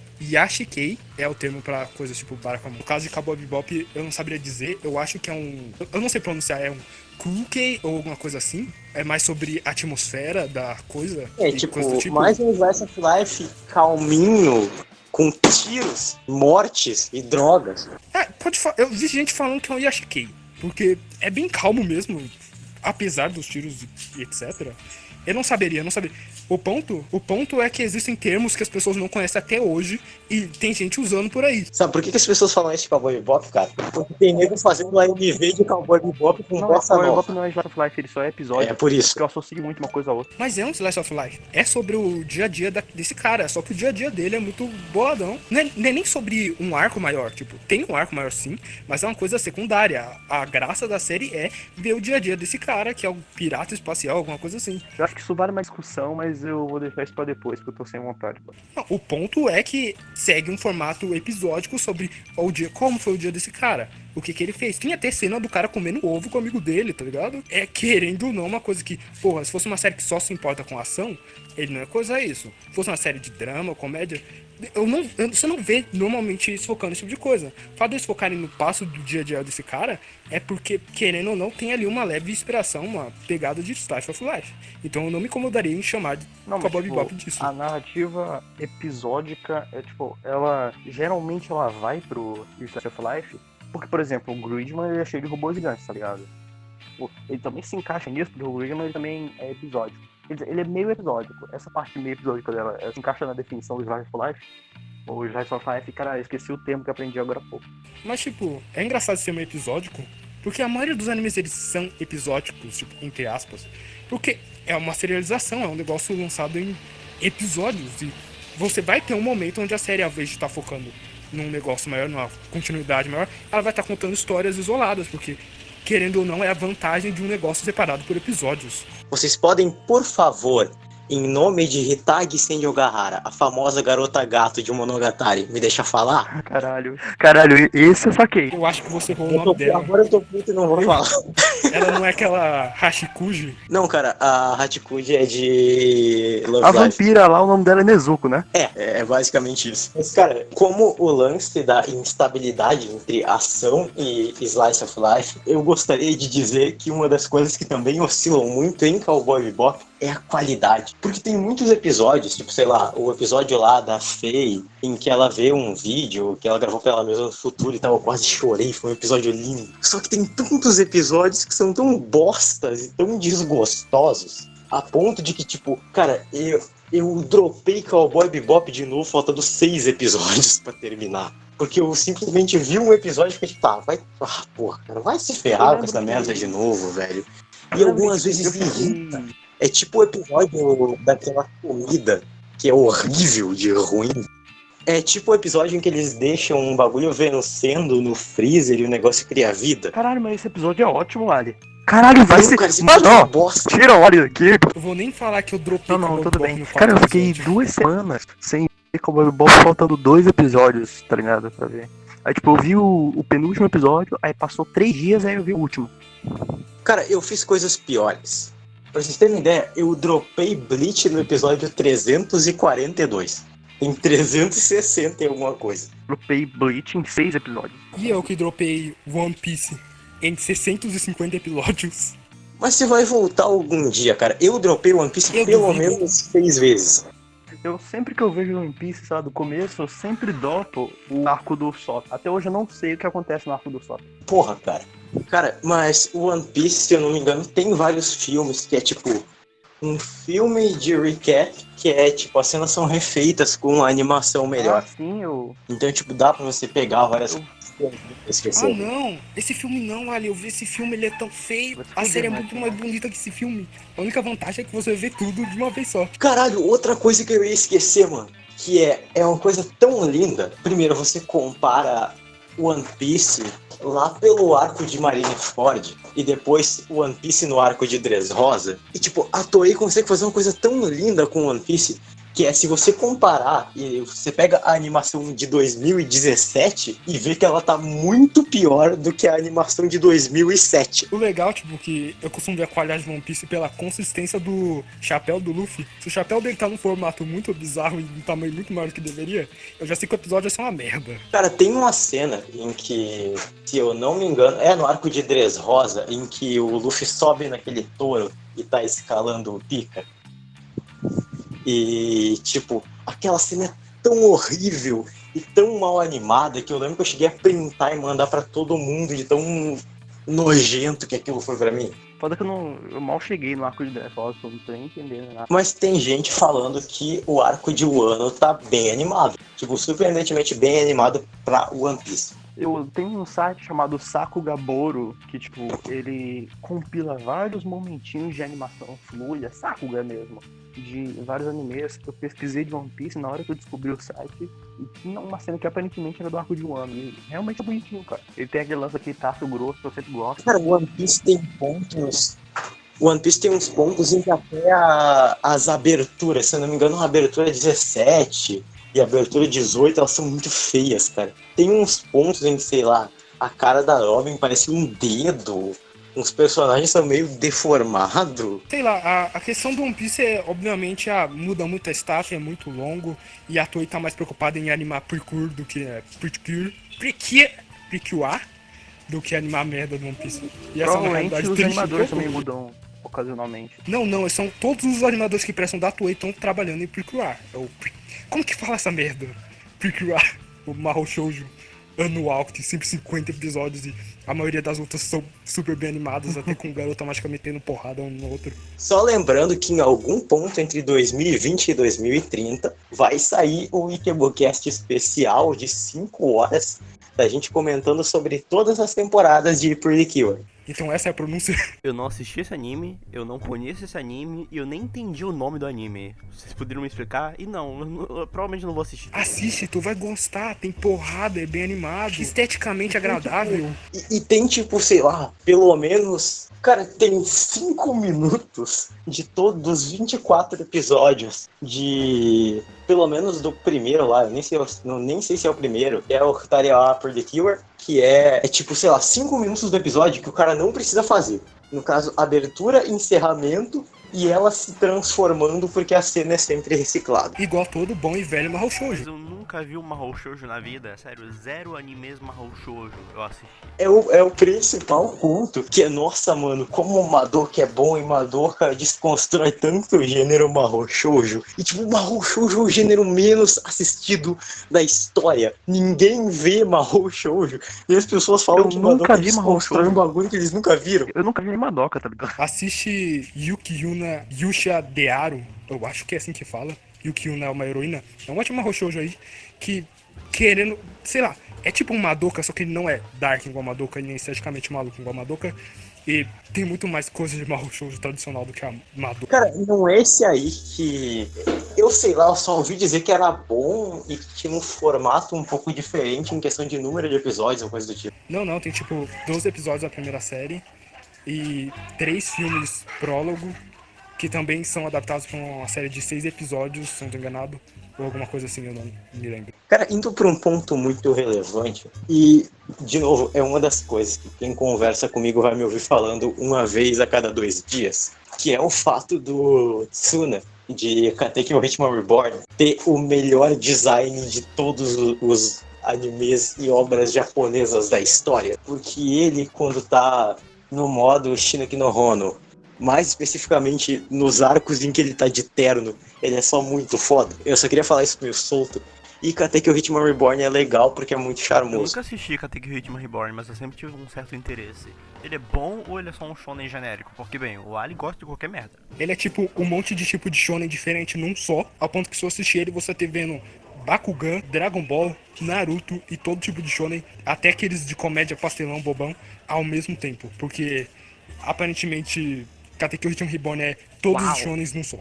é o termo pra coisas tipo Barakamon. No caso de Cowboy Bebop, eu não saberia dizer, eu acho que é um... Eu não sei pronunciar, é um Kukei ou alguma coisa assim. É mais sobre a atmosfera da coisa. É, e tipo, coisa do tipo. mais um Slice of Life calminho, com tiros, mortes e drogas. Pode falar. Eu vi gente falando que é um Yashikei, porque é bem calmo mesmo, apesar dos tiros e etc. Eu não saberia. O ponto é que existem termos que as pessoas não conhecem até hoje e tem gente usando por aí. Sabe por que as pessoas falam isso de Cowboy Bebop, cara? Porque tem nego fazendo AMV de Cowboy Bebop com Não, bossa Cowboy nova. Bebop não é Slice of Life, ele só é episódio. É por isso. Porque eu associo muito uma coisa a outra. Mas é um Slice of Life. É sobre o dia a dia desse cara. Só que o dia a dia dele é muito boladão. Não é nem sobre um arco maior. Tipo, tem um arco maior sim, mas é uma coisa secundária. A graça da série é ver o dia a dia desse cara, que é um pirata espacial, alguma coisa assim. Eu acho que isso vale uma discussão, mas eu vou deixar isso pra depois, porque eu tô sem vontade. Pô. Não, o ponto é que segue um formato episódico sobre o dia, como foi o dia desse cara, o que ele fez. Tinha até cena do cara comendo ovo com o amigo dele, tá ligado? É, querendo ou não, uma coisa que, porra, se fosse uma série que só se importa com ação, ele não é coisa isso. Se fosse uma série de drama, comédia, você não vê normalmente eles focando nesse tipo de coisa. O fato deles focarem no passo do dia a dia desse cara é porque, querendo ou não, tem ali uma leve inspiração, uma pegada de Slice of Life. Então eu não me incomodaria em chamar de Cowboy Bebop disso. A narrativa episódica é tipo, ela geralmente ela vai pro Slice of Life, porque, por exemplo, o Gridman ele é cheio de robôs gigantes, tá ligado? Ele também se encaixa nisso, porque o Gridman ele também é episódico. Ele é meio episódico. Essa parte meio episódica dela, ela se encaixa na definição do Slice of Life. Ou Slice of Life, cara, eu esqueci o termo que eu aprendi agora há pouco. Mas, tipo, é engraçado ser meio episódico, porque a maioria dos animes, eles são episódicos, tipo, entre aspas, porque é uma serialização, é um negócio lançado em episódios, e você vai ter um momento onde a série, ao invés de estar focando num negócio maior, numa continuidade maior, ela vai estar contando histórias isoladas, porque, querendo ou não, é a vantagem de um negócio separado por episódios. Vocês podem, por favor, em nome de Hitagi Senju Ogahara, a famosa garota gato de Monogatari, me deixa falar? Caralho, esse eu saquei. Eu acho que você errou o nome dela. Agora eu tô puto e não vou falar. Ela não é aquela Hashikuji? Não, cara, a Hachikuji é de Love A Live. vampira lá, o nome dela é Nezuko, né? É basicamente isso. Mas, cara, como o lance da instabilidade entre ação e Slice of Life, eu gostaria de dizer que uma das coisas que também oscilam muito em Cowboy Bebop é a qualidade. Porque tem muitos episódios, tipo, sei lá, o episódio lá da Faye, em que ela vê um vídeo que ela gravou pra ela mesma no futuro e tal, eu quase chorei, foi um episódio lindo. Só que tem tantos episódios que são tão bostas e tão desgostosos, a ponto de que, tipo, cara, eu dropei Cowboy Bebop de novo, faltando 6 episódios pra terminar. Porque eu simplesmente vi um episódio e fiquei tipo, tá, vai... Ah, porra, cara, vai se ferrar com essa merda de novo, velho. E algumas vezes irrita. É tipo o episódio daquela comida que é horrível de ruim. É tipo o episódio em que eles deixam um bagulho vencendo no freezer e o negócio cria vida. Caralho, mas esse episódio é ótimo, Ali. Caralho, vai ser... Cara, esse Mano, episódio é ó, uma bosta. tira o óleo daqui. Eu vou nem falar que eu dropei Não, Cowboy tudo Bebop bem. no Cara, eu quarto fiquei episódio. 2 semanas sem ver Cowboy Bebop, faltando 2 episódios, tá ligado? Pra ver. Aí, tipo, eu vi o penúltimo episódio, aí passou 3 dias, aí eu vi o último. Cara, eu fiz coisas piores. Pra vocês terem uma ideia, eu dropei Bleach no episódio 342. Em 360 e alguma coisa. Dropei Bleach em 6 episódios. E eu que dropei One Piece em 650 episódios. Mas você vai voltar algum dia, cara. Eu dropei One Piece Eu pelo duvido. menos 6 vezes. Eu sempre que eu vejo One Piece, sabe, do começo, eu sempre dropo o arco do Sop. Até hoje eu não sei o que acontece no arco do Sop. Porra, cara. Cara, mas o One Piece, se eu não me engano, tem vários filmes que é tipo um filme de recap que é tipo, as cenas são refeitas com uma animação melhor. Ah, sim, eu... Então, tipo, dá pra você pegar várias coisas. Ah não, esse filme não, Ali, eu vi esse filme, ele é tão feio. A série é muito mais bonita que esse filme. A única vantagem é que você vê tudo de uma vez só. Caralho, outra coisa que eu ia esquecer, mano, que é uma coisa tão linda. Primeiro, você compara One Piece lá pelo arco de Marineford e depois One Piece no arco de Dressrosa. E tipo, a Toei consegue fazer uma coisa tão linda com One Piece, que é, se você comparar e você pega a animação de 2017 e vê que ela tá muito pior do que a animação de 2007. O legal, tipo, que eu costumo ver a qualidade de One Piece pela consistência do chapéu do Luffy. Se o chapéu dele tá num formato muito bizarro e um tamanho muito maior do que deveria, eu já sei que o episódio vai ser uma merda. Cara, tem uma cena em que, se eu não me engano, é no arco de Dressrosa, em que o Luffy sobe naquele touro e tá escalando o Pika. E, tipo, aquela cena é tão horrível e tão mal animada que eu lembro que eu cheguei a printar e mandar pra todo mundo de tão nojento que aquilo foi pra mim. Foda que eu mal cheguei no arco de Dressrosa, eu não tô nem entendendo nada. Mas tem gente falando que o arco de Wano tá bem animado. Tipo, surpreendentemente bem animado pra One Piece. Eu tenho um site chamado Saku Gaboro, que, tipo, ele compila vários momentinhos de animação fluida, Sakuga mesmo, de vários animes que eu pesquisei de One Piece na hora que eu descobri o site, e tinha uma cena que aparentemente era do arco de Wano, e realmente é bonitinho, cara. Ele tem aquele lance aqui, traço grosso, que eu sempre gosto. Cara, o One Piece tem pontos... One Piece tem uns pontos em que até as aberturas, se eu não me engano, a abertura 17... e a abertura 18, elas são muito feias, cara. Tem uns pontos em que, sei lá, a cara da Robin parece um dedo. Uns personagens são meio deformados. Sei lá, a questão do One Piece é, obviamente, muda muito a estátua, é muito longo, e a Toei tá mais preocupada em animar Precure do que Precure do que animar a merda do One Piece. E essa é uma Provavelmente realidade os triste. animadores também mudam ocasionalmente. Não, são todos os animadores que prestam da Toei estão trabalhando em Precure. Como que fala essa merda? Precure, o Mahou Shoujo. anual que tem 150 episódios e a maioria das lutas são super bem animadas, até com o garoto automaticamente tendo porrada um no outro. Só lembrando que em algum ponto entre 2020 e 2030 vai sair o Ikebocast especial de 5 horas da gente comentando sobre todas as temporadas de Pretty Cure. Então essa é a pronúncia. Eu não assisti esse anime, eu não conheço esse anime e eu nem entendi o nome do anime. Vocês poderiam me explicar? E não, eu provavelmente não vou assistir. Assiste, tu vai gostar, tem porrada, é bem animado, esteticamente agradável. E tem tipo, sei lá, pelo menos... Cara, tem 5 minutos de todos os 24 episódios de... Pelo menos do primeiro lá, eu nem sei se é o primeiro, é o Tarewa por the Cure, que é tipo, sei lá, 5 minutos do episódio que o cara não precisa fazer. No caso, abertura, encerramento e ela se transformando porque a cena é sempre reciclada. Igual todo bom e velho Mahou Shoujo. Eu nunca vi um Mahou Shoujo na vida, sério, 0 animes Mahou Shoujo eu assisti. É o principal ponto, que é, nossa, mano, como o Madoka é bom e Madoka desconstrói tanto o gênero Mahou Shoujo. E tipo, o Mahou Shoujo é o gênero menos assistido da história. Ninguém vê Mahou Shoujo. E as pessoas falam Eu que nunca Madoka vi Mahou desconstrói um Shoujo. bagulho que eles nunca viram. Eu nunca vi nem Madoka, tá ligado? Assiste Yuki Yuna Yusha Dearu, eu acho que é assim que fala. Yuki Yuna é uma heroína. É um ótimo Mahou Shoujo aí, que querendo, sei lá, é tipo um Madoka, só que ele não é dark igual Madoka, ele é esteticamente maluco igual Madoka. E tem muito mais coisa de Mahou Shoujo tradicional do que a Madoka. Cara, não é esse aí que... Eu sei lá, eu só ouvi dizer que era bom e que tinha um formato um pouco diferente em questão de número de episódios ou coisa do tipo. Não, tem tipo 12 episódios da primeira série e 3 filmes prólogo, que também são adaptados para uma série de 6 episódios, se não tô enganado, ou alguma coisa assim, eu não me lembro. Cara, indo para um ponto muito relevante, e, de novo, é uma das coisas que quem conversa comigo vai me ouvir falando uma vez a cada 2 dias, que é o fato do Tsuna, de Katekyo Hitman Reborn, ter o melhor design de todos os animes e obras japonesas da história. Porque ele, quando tá no modo Shinaki no Hono, mais especificamente nos arcos em que ele tá de terno, ele é só muito foda. Eu só queria falar isso meio solto. E Katekyo Hitman Reborn é legal porque é muito Eu charmoso. nunca assisti Katekyo Hitman Reborn, mas eu sempre tive um certo interesse. Ele é bom ou ele é só um shonen genérico? Porque, bem, o Ali gosta de qualquer merda. Ele é tipo um monte de tipo de shonen diferente num só, ao ponto que se você assistir ele, você tá vendo Bakugan, Dragon Ball, Naruto e todo tipo de shonen, até aqueles de comédia pastelão bobão, ao mesmo tempo. Porque, aparentemente, Katekyo Hitman Reborn é todos os shonens num só.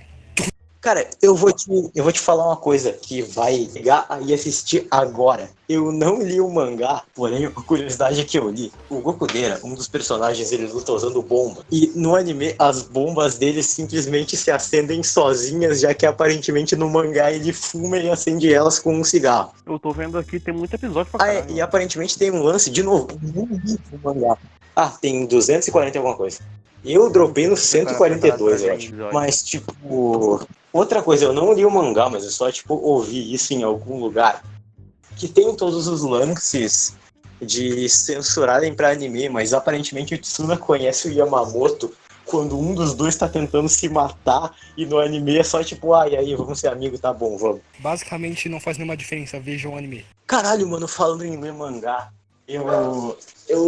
Cara, eu vou te falar uma coisa que vai pegar aí assistir agora. Eu não li o mangá, porém a curiosidade é que eu li. O Gokudeira, um dos personagens, ele luta usando bomba. E no anime, as bombas dele simplesmente se acendem sozinhas, já que aparentemente no mangá ele fuma e acende elas com um cigarro. Eu tô vendo aqui, tem muito episódio pra caralho. E aparentemente tem um lance, de novo, não li o mangá. Tem 240 e alguma coisa. Eu dropei no 142, eu acho. Mas, tipo... Outra coisa, eu não li o mangá, mas eu só, tipo, ouvi isso em algum lugar. Que tem todos os lances de censurarem pra anime, mas aparentemente o Tsuna conhece o Yamamoto quando um dos dois tá tentando se matar, e no anime é só tipo, e aí, vamos ser amigos, tá bom, vamos. Basicamente não faz nenhuma diferença, vejam o anime. Caralho, mano, falando em ler mangá, eu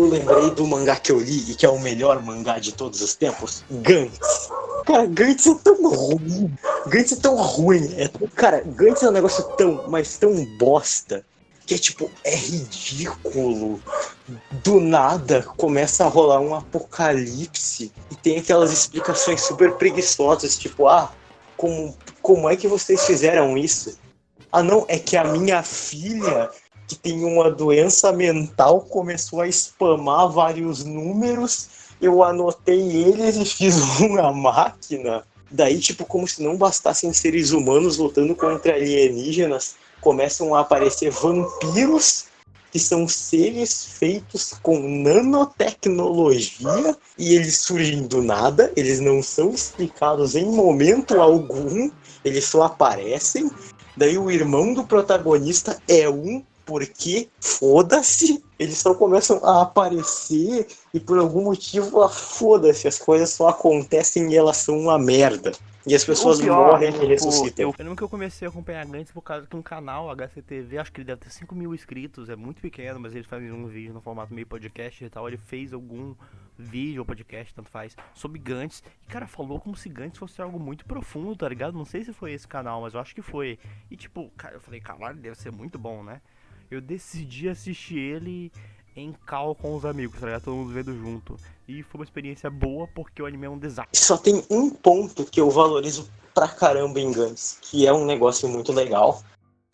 lembrei do mangá que eu li e que é o melhor mangá de todos os tempos, Gantz. Cara, Gantz é tão ruim. Gantz é tão ruim. Cara, Gantz é um negócio tão, mas tão bosta, que é tipo, é ridículo. Do nada começa a rolar um apocalipse e tem aquelas explicações super preguiçosas, tipo, como é que vocês fizeram isso? Não, é que a minha filha, que tem uma doença mental, começou a spamar vários números, eu anotei eles e fiz uma máquina. Daí, tipo, como se não bastassem seres humanos lutando contra alienígenas, começam a aparecer vampiros, que são seres feitos com nanotecnologia, e eles surgem do nada, eles não são explicados em momento algum, eles só aparecem. Daí o irmão do protagonista é porque, foda-se, eles só começam a aparecer e por algum motivo, foda-se, as coisas só acontecem e elas são uma merda. E as pessoas O pior, morrem e tipo, ressuscitam. Eu lembro que eu comecei a acompanhar Gantz por causa que um canal, HCTV, acho que ele deve ter 5 mil inscritos, é muito pequeno, mas ele faz um vídeo no formato meio podcast e tal. Ele fez algum vídeo ou podcast, tanto faz, sobre Gantz. E, cara, falou como se Gantz fosse algo muito profundo, tá ligado? Não sei se foi esse canal, mas eu acho que foi. E, tipo, cara, eu falei, caralho, deve ser muito bom, né? Eu decidi assistir ele em call com os amigos, tá ligado? Todo mundo vendo junto. E foi uma experiência boa porque o anime é um desastre. Só tem um ponto que eu valorizo pra caramba em Gantz, que é um negócio muito legal,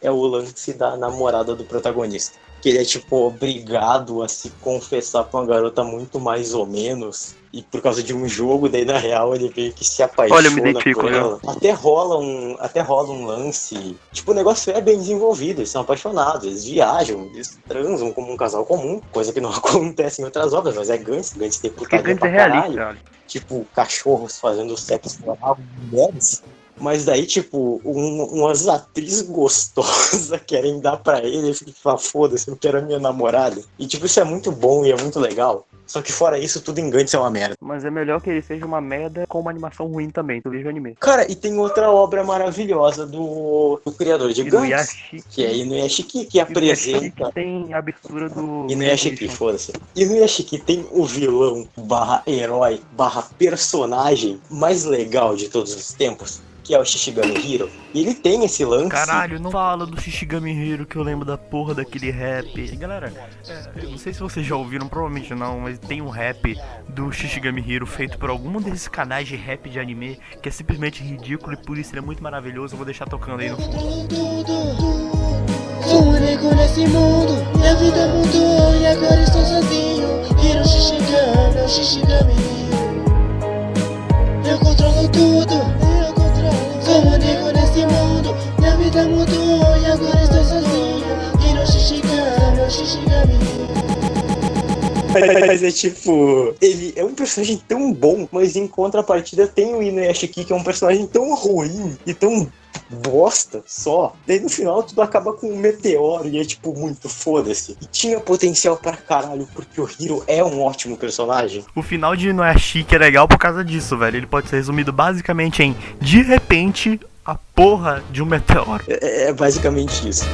é o lance da namorada do protagonista. Que ele é, tipo, obrigado a se confessar pra uma garota muito mais ou menos, e por causa de um jogo, daí na real ele meio que se apaixona. Olha, eu me identifico, por ela. Até rola um lance, tipo, o negócio é bem desenvolvido, eles são apaixonados, eles viajam, eles transam como um casal comum, coisa que não acontece em outras obras, mas é Gantz tem Porque putaria Gantz é pra caralho. realista, cara. Tipo, cachorros fazendo sexo oral com mulheres. Mas daí, tipo, umas atrizes gostosas querem dar pra ele e fica tipo, foda-se, eu quero a minha namorada. E tipo, isso é muito bom e é muito legal. Só que fora isso, tudo em Gantz é uma merda. Mas é melhor que ele seja uma merda com uma animação ruim também, tu veja o anime. Cara, e tem outra obra maravilhosa do criador de Gantz, Inuyashiki. que é Inuyashiki, que apresenta... Tem a abertura do... Inuyashiki, foda-se. Inuyashiki tem o vilão barra herói barra personagem mais legal de todos os tempos, que é o Shishigami Hiro. E ele tem esse lance... Caralho, não fala do Shishigami Hiro que eu lembro da porra daquele rap. E, galera, eu não sei se vocês já ouviram, provavelmente não, mas tem um rap do Shishigami Hiro feito por algum desses canais de rap de anime que é simplesmente ridículo e por isso ele é muito maravilhoso. Eu vou deixar tocando aí no fundo. Sou único nesse mundo, minha vida mudou e agora estou sozinho. Hiro Shishigami, meu Shishigami Hiro. Eu controlo tudo. Sou único nesse mundo, minha vida mudou e agora estou sozinho. Hiro Shishigami, meu Shishigami. Mas é tipo, ele é um personagem tão bom, mas em contrapartida tem o Inuyashiki, que é um personagem tão ruim e tão bosta só. Daí no final tudo acaba com um meteoro e é tipo muito foda-se. E tinha potencial pra caralho, porque o Hiro é um ótimo personagem. O final de Inuyashiki é legal por causa disso, velho. Ele pode ser resumido basicamente em, de repente, a porra de um meteoro. É basicamente isso.